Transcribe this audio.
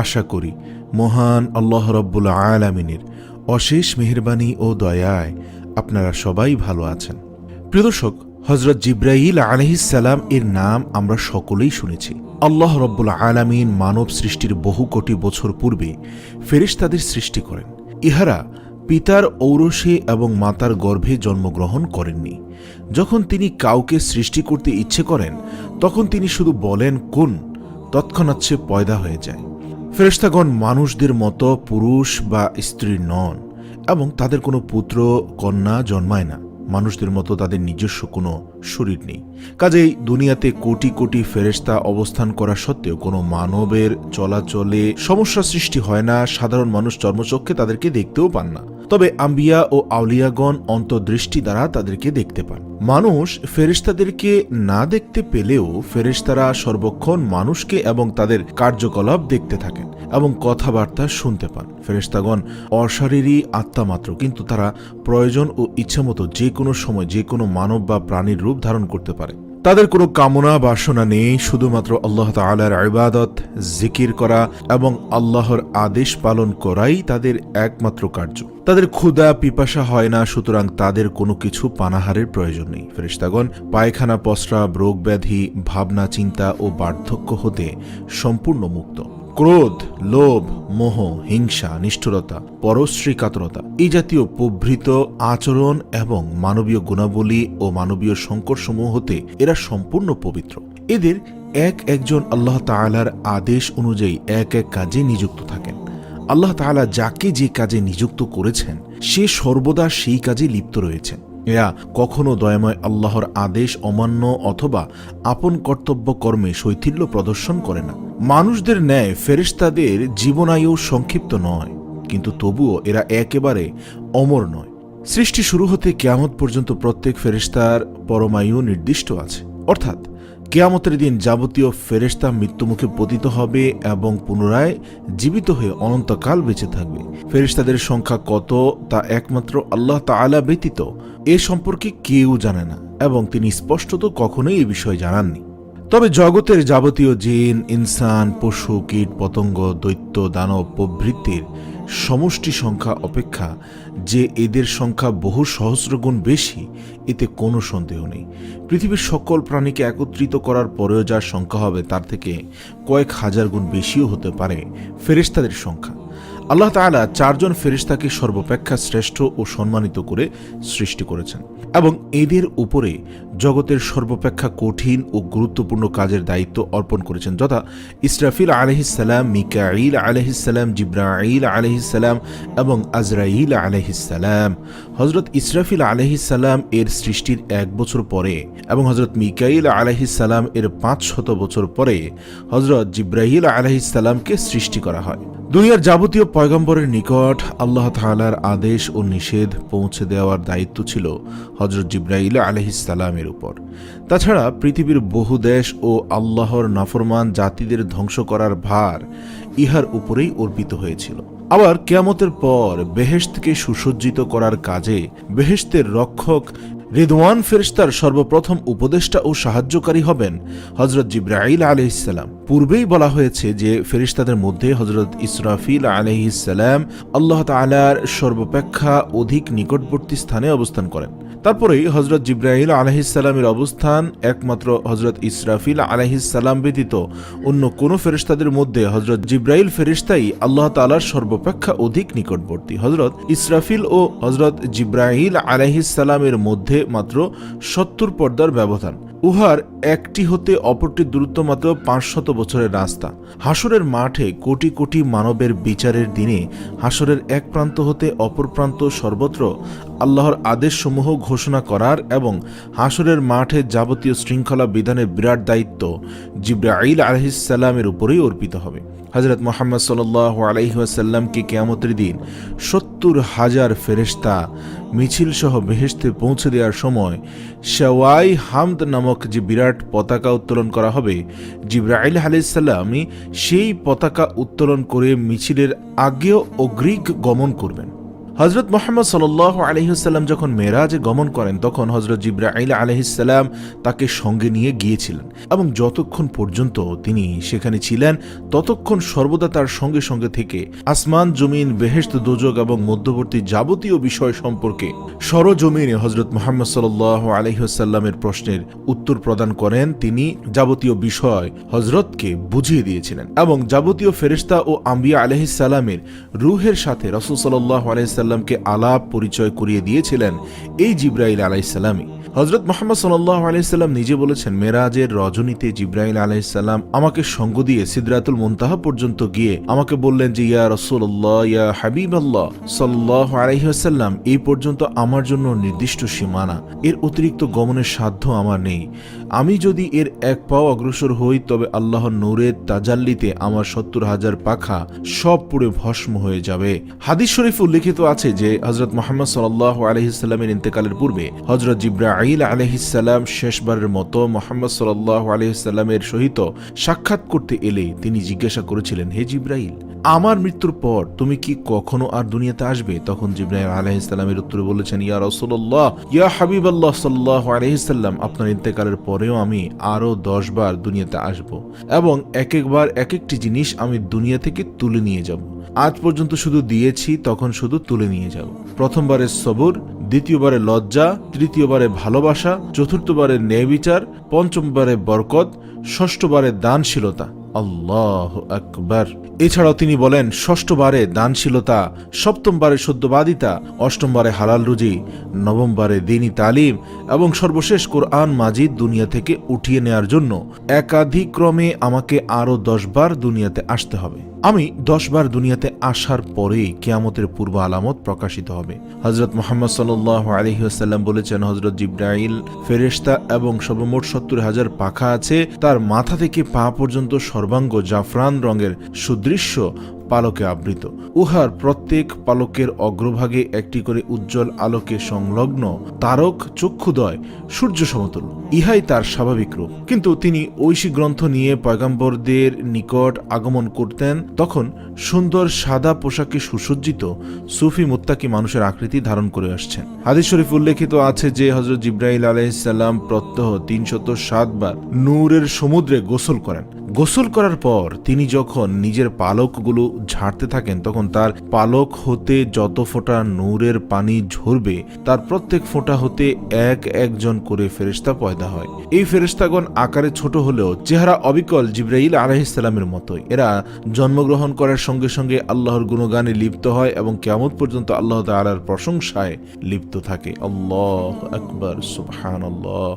আশা করি মহান আল্লাহ রব্বুল আলামিনের অশেষ মেহেরবানি ও দয়ায় আপনারা সবাই ভালো আছেন। প্রিয় দর্শক, হযরত জিবরাইল আলাইহিস সালাম এর নাম আমরা সকলেই শুনেছি। আল্লাহ রব্বুল আলামিন মানব সৃষ্টির বহু কোটি বছর পূর্বে ফেরেশতাদের সৃষ্টি করেন। ইহারা পিতার ঔরসে এবং মাতার গর্ভে জন্মগ্রহণ করেননি। যখন তিনি কাউকে সৃষ্টি করতে ইচ্ছে করেন, তখন তিনি শুধু বলেন কুন, তৎক্ষণাৎ সে পয়দা হয়ে যায়। ফেরেশতাগণ মানুষদের মতো পুরুষ বা স্ত্রী নন এবং তাদের কোনো পুত্র কন্যা জন্মায় না। মানুষদের মতো তাদের নিজস্ব কোনো শরীর নেই। কাজেই দুনিয়াতে কোটি কোটি ফেরেশতা অবস্থান করা সত্ত্বেও কোনো মানবের চলাচলে সমস্যা সৃষ্টি হয় না। সাধারণ মানুষ চর্মচক্ষে তাদেরকে দেখতেও পান না, তবে আম্বিয়া ও আউলিয়াগণ অন্তর্দৃষ্টি দ্বারা তাদেরকে দেখতে পান। মানুষ ফেরেশতাদেরকে না দেখতে পেলেও ফেরেশতারা সর্বক্ষণ মানুষকে এবং তাদের কার্যকলাপ দেখতে থাকেন এবং কথাবার্তা শুনতে পান। ফেরেশতাগণ অশারীরী আত্মা মাত্র, কিন্তু তারা প্রয়োজন ও ইচ্ছামতো যে কোনো সময় যে কোনো মানব বা প্রাণীর রূপ ধারণ করতে পারে। তাদের কোনো কামনা বাসনা নেই, শুধুমাত্র আল্লাহ তাআলার ইবাদত, জিকির করা এবং আল্লাহর আদেশ পালন করাই তাদের একমাত্র কার্য। তাদের ক্ষুধা পিপাসা হয় না, সুতরাং তাদের কোনো কিছু পানাহারের প্রয়োজন নেই। ফেরেশতাগণ পায়খানা, প্রস্রাব, রোগ ব্যাধি, ভাবনা চিন্তা ও বার্ধক্য হতে সম্পূর্ণ মুক্ত। ক্রোধ, লোভ, মোহ, হিংসা, নিষ্ঠুরতা, পরশ্রী কাতরতা এই জাতীয় প্রভৃত আচরণ এবং মানবীয় গুণাবলী ও মানবীয় সংকটসমূহ হতে এরা সম্পূর্ণ পবিত্র। এদের একজন আল্লাহ তাআলার আদেশ অনুযায়ী এক কাজে নিযুক্ত থাকেন। আল্লাহ তাআলা যাকে যে কাজে নিযুক্ত করেছেন সে সর্বদা সেই কাজে লিপ্ত রয়েছেন। এরা কখনো দয়াময় আল্লাহর আদেশ অমান্য অথবা আপন কর্তব্য কর্মে শৈথিল্য প্রদর্শন করে না। মানুষদের ন্যায় ফেরেশতাদের জীবনায়ু সংক্ষিপ্ত নয়, কিন্তু তবুও এরা একেবারে অমর নয়। সৃষ্টি শুরু হতে কিয়ামত পর্যন্ত প্রত্যেক ফেরেশতার পরমায়ু নির্দিষ্ট আছে, অর্থাৎ কিয়ামতের দিন যাবতীয় ফেরেশতা মৃত্যুমুখে পতিত হবে এবং পুনরায় জীবিত হয়ে অনন্তকাল বেঁচে থাকবে। ফেরেশতাদের সংখ্যা কত তা একমাত্র আল্লাহ তাআলা ব্যতীত এ সম্পর্কে কেউ জানে না এবং তিনি স্পষ্টত কখনোই এ বিষয়ে জানাননি। তবে জগতের যাবতীয় জিন, ইনসান, পশু, কীট, পতঙ্গ, দৈত্য, দানব প্রভৃতির সমষ্টি সংখ্যা অপেক্ষা যে এদের সংখ্যা বহু সহস্রগুণ বেশি, এতে কোনো সন্দেহ নেই। পৃথিবীর সকল প্রাণীকে একত্রিত করার পরেও যার সংখ্যা হবে তার থেকে কয়েক হাজার গুণ বেশিও হতে পারে ফেরেশতাদের সংখ্যা। আল্লাহ তাআলা 4 জন ফেরেশতাকে সর্বাপেক্ষা শ্রেষ্ঠ ও সম্মানিত করে সৃষ্টি করেছেন এবং এদের উপরে জগতের সর্বাপেক্ষা কঠিন ও গুরুত্বপূর্ণ কাজের দায়িত্ব অর্পণ করেছেন, যথা ইসরাফিল আলাইহিস সালাম, মিকাঈল আলাইহিস সালাম, জিবরাঈল আলাইহিস সালাম এবং আজরাইল আলাইহিস সালাম। হযরত ইসরাফিল আলাইহিস সালাম এর সৃষ্টির 1 বছর পরে এবং হযরত মিকাঈল আলাইহিস সালাম এর 500 বছর পরে হযরত জিবরাঈল আলাইহিস সালামকে সৃষ্টি করা হয়। দুনিয়ার যাবতীয় পয়গম্বরের নিকট আল্লাহ তাআলার আদেশ ও নিষেধ পৌঁছে দেওয়ার দায়িত্ব ছিল হযরত জিবরাঈল আলাইহিস সালামের উপর। তাছাড়া পৃথিবীর বহু দেশ ও আল্লাহর নাফরমান জাতিদের ধ্বংস করার ভার ইহার উপরেই অর্পিত হয়েছিল। আবার কিয়ামতের পর বেহেশতকে সুসজ্জিত করার কাজে বেহেশতের রক্ষক রিদওয়ান ফেরেশতার সর্বপ্রথম উপদেষ্টা ও সাহায্যকারী হবেন হযরত জিবরাঈল আলাইহিস সালাম। পূর্বেই বলা হয়েছে যে ফেরেশতাদের মধ্যে হযরত ইসরাফিল আলাইহিস সালাম আল্লাহ তাআলার সর্বাপেক্ষা অধিক নিকটবর্তী স্থানে অবস্থান করেন। তারপরেই হযরত জিবরাঈল আলাইহিস সালামের অবস্থান। একমাত্র হযরত ইসরাফিল আলাইহিস সালাম ব্যতীত অন্য কোন ফেরেশতাদের মধ্যে হযরত জিবরাঈল ফেরেশতাই আল্লাহ তাআলার সর্বাপেক্ষা অধিক নিকটবর্তী। হযরত ইসরাফিল ও হযরত জিবরাঈল আলাইহিস সালামের মধ্যে মাত্র 70 পর্দার ব্যবধান। উহার একটি হতে অপরটির দূরত্ব মাত্র 500 বছরের রাস্তা। হাসরের মাঠে কোটি কোটি মানবের বিচারের দিনে হাসরের এক প্রান্ত হতে অপর প্রান্ত সর্বত্র আল্লাহর আদেশসমূহ ঘোষণা করার এবং হাসরের মাঠে যাবতীয় শৃঙ্খলা বিধানের বিরাট দায়িত্ব জিবরাঈল আলাইহিস সালামের উপরেই অর্পিত হবে। হযরত মুহাম্মদ সাল্লাল্লাহু আলাইহি ওয়াসাল্লামকে কিয়ামতের দিন 70,000 ফেরেশতা মিছিল সহ বেহেশতে পৌঁছে দেওয়ার সময় শাওয়াই হামদ নামক যে বিরাট পতাকা উত্তোলন করা হবে, জিবরাঈল আলাইহিস সালাম সেই পতাকা উত্তোলন করে মিছিলের আগেও অগ্রিম গমন করবেন। হযরত মুহাম্মদ সাল্লাল্লাহু আলাইহি ওয়াসাল্লাম যখন মেরাজে গমন করেন তখন হযরত জিবরাইল আলাইহিস সালাম তাকে সঙ্গে নিয়ে গিয়েছিলেন এবং যতক্ষণ পর্যন্ত তিনি সেখানে ছিলেন ততক্ষণ সর্বদা তার সঙ্গে সঙ্গে থেকে আসমান জমিন বেহেশত দোজখ এবং মধ্যবর্তী যাবতীয় বিষয় সম্পর্কে সরজমিনে হযরত মুহাম্মদ সাল্লাল্লাহু আলাইহি ওয়াসাল্লামের প্রশ্নের উত্তর প্রদান করেন। তিনি যাবতীয় বিষয় হযরতকে বুঝিয়ে দিয়েছিলেন এবং যাবতীয় ফেরেশতা ও আম্বিয়া আলাইহিস সালামের রূহের সাথে রাসূল সাল্লাল্লাহু আলাইহি সাল্লামকে আলাপ পরিচয় করিয়ে দিয়েছিলেন এই জিবরাইল আলাইহিস সালামই। হযরত মুহাম্মদ সাল্লাল্লাহু আলাইহি সাল্লাম নিজে বলেছেন, মেরাজের রজনীতে জিবরাইল আলাইহিস সালাম আমাকে সঙ্গ দিয়ে সিদরাতুল মুনতাহা পর্যন্ত গিয়ে আমাকে বললেন যে ইয়া রাসূলুল্লাহ, ইয়া হাবিবাল্লাহ সাল্লাল্লাহু আলাইহি ওয়াসাল্লাম, এই পর্যন্ত আমার জন্য নির্দিষ্ট সীমানা, এর অতিরিক্ত গমনের সাধ্য আমার নেই। আমি যদি এর এক পাও অগ্রসর হই তবে আল্লাহর নূরের তাজাল্লিতে আমার ৭০,০০০ পাখা সব পুড়ে ভস্ম হয়ে যাবে। হাদিস শরীফে উল্লেখিত আছে যে হযরত মুহাম্মদ সাল্লাল্লাহু আলাইহি সাল্লামের ইন্তেকালের পূর্বে হযরত জিবরাইল আলাইহিস সালাম শেষবারের মতো মুহাম্মদ সাল্লাল্লাহু আলাইহি সাল্লামের সহিত সাক্ষাৎ করতে এলে তিনি জিজ্ঞাসা করেছিলেন, হে জিবরাইল, আমার মৃত্যুর পর তুমি কি কখনো আর দুনিয়াতে আসবে? তখন জিবরাইল আলাইহিস সালামের উত্তরে বলেছেন, ইয়া রাসূলুল্লাহ, ইয়া হাবিবাল্লাহ সাল্লাল্লাহু আলাইহি সাল্লাম, আপনার ইন্তেকালের পরেও আমি আরো 10 বার দুনিয়াতে আসব এবং এক একবার এক একটি জিনিস আমি দুনিয়া থেকে তুলে নিয়ে যাব। আজ পর্যন্ত শুধু দিয়েছি, তখন শুধু তুলে নিয়ে যাব। প্রথমবারে সবর, দ্বিতীয়বারে লজ্জা, তৃতীয়বারে ভালোবাসা, চতুর্থবারে ন্যায় বিচার, পঞ্চমবারে বরকত, ষষ্ঠবারে দানশীলতা। আল্লাহু আকবার। এছাড়াও তিনি বলেন, ষষ্ঠবারে দানশীলতা, সপ্তমবারে সত্যবাদিতা, অষ্টমবারে হালাল রুজি, নবমবারে দ্বীনি তালিম এবং সর্বশেষ কোরআন মাজিদ দুনিয়া থেকে উঠিয়ে নেয়ার জন্য একাধিক্রমে আমাকে আরো 10 বার দুনিয়াতে আসতে হবে। আমি 10 বার দুনিয়াতে আসার পরেই কিয়ামতের পূর্ব আলামত প্রকাশিত হবে। হযরত মুহাম্মদ সাল্লাল্লাহু আলাইহি ওয়াসাল্লাম বলেছেন, হযরত জিবরাইল ফেরেশতা এবং সর্বমোট ৭০,০০০ পাখা আছে। তার মাথা থেকে পা পর্যন্ত সর্বাঙ্গ জাফরান রঙের সুদৃশ্য পালকে আবৃত। উহার প্রত্যেক পালকের অগ্রভাগে একটি করে উজ্জ্বল আলোকে সংলগ্ন তারক চক্ষুদয় সূর্য সমতুল্য। ইহাই তার স্বাভাবিক রূপ। কিন্তু তিনি ঐশী গ্রন্থ নিয়ে পয়গম্বরদের নিকট আগমন করতেন। তখন সুন্দর সাদা পোশাকে সুসজ্জিত সুফি মুত্তাকি মানুষের আকৃতি ধারণ করে আসছেন। হাদিস শরীফ উল্লেখিত আছে যে হযরত জিবরাইল আলাইহিস সালাম প্রত্যহ ৩০৭ বার নূরের সমুদ্রে গোসল করেন। গোসল করার পর তিনি যখন নিজের পালকগুলো ঝাড়তে থাকেন তখন তার পালক হতে যত ফোঁটা নূরের পানি ঝরবে তার প্রত্যেক ফোঁটা হতে এক একজন করে ফেরেশতা পয়দা হয়। এই ফেরেশতাগণ আকারে ছোট হলেও চেহারা অবিকল জিবরাইল আলাইহিস সালামের মতোই। এরা জন্মগ্রহণ করার সঙ্গে সঙ্গে আল্লাহর গুণগানে লিপ্ত হয় এবং কিয়ামত পর্যন্ত আল্লাহ তাআলার প্রশংসায় লিপ্ত থাকে। আল্লাহু আকবার, সুবহানাল্লাহ।